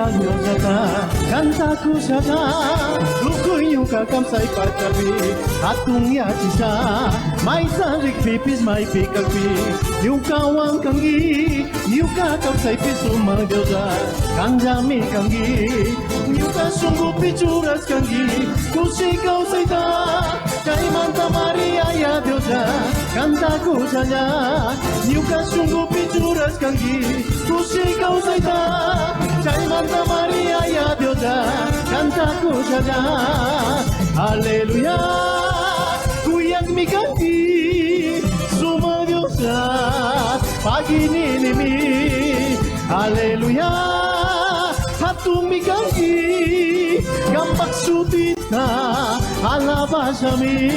Yanyozata, kantaku saja, lukuyu kakamsai patapi, atung yatisa, mai tarik pipis mai pikapi, niukawang kangi, niuka kamsai pisumang diosa, kangjami kangi, niuka sungguh picuras kangi, kusikau saita, kay manta Maria ya diosa, kantaku saja, niuka sungguh picuras kangi, kusikau saita, kay manta Maria ya diosa, kantaku saja. Haleluya, kuyang mikanti, suma diosa, pagi ninimi. Haleluya, hatung mikanti, gampak sutita, alabasami.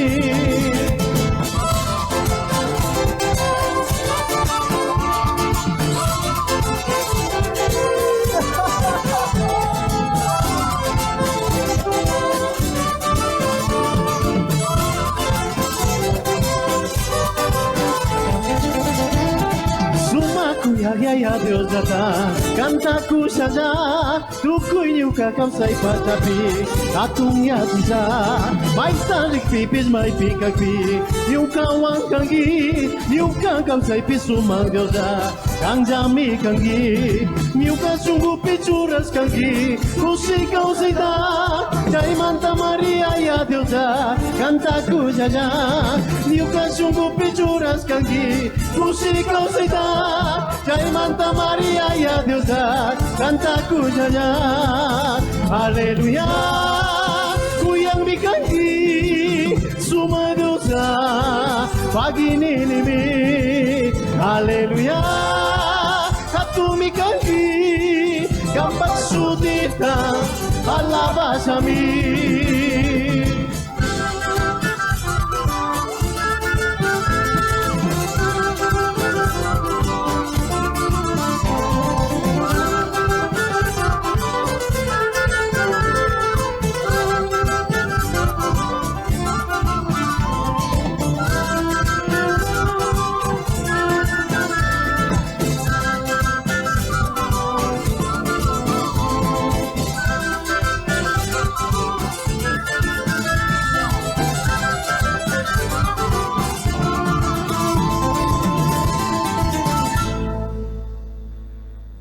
Ya Dios data, kantaku saja, tukuy kakamsay patapi, atungnya sisa, may tarik pipis may pikagpi, yung kawang kangi, yung kakamsay pisumang Diyosa, kang jami kangi, yung kasungguh picuras kangi, kusikaw sita, kay manta Maria ya Diyosa, kantaku saja, yung kasungguh picuras kangi, kusikaw sita, kay manta Maria ya Diosa, kantaku saja. Haleluya, kuyang mikangi, suma dosa, pagi ninimi. Haleluya, hatu mikangi, gampak sutita, alabasami.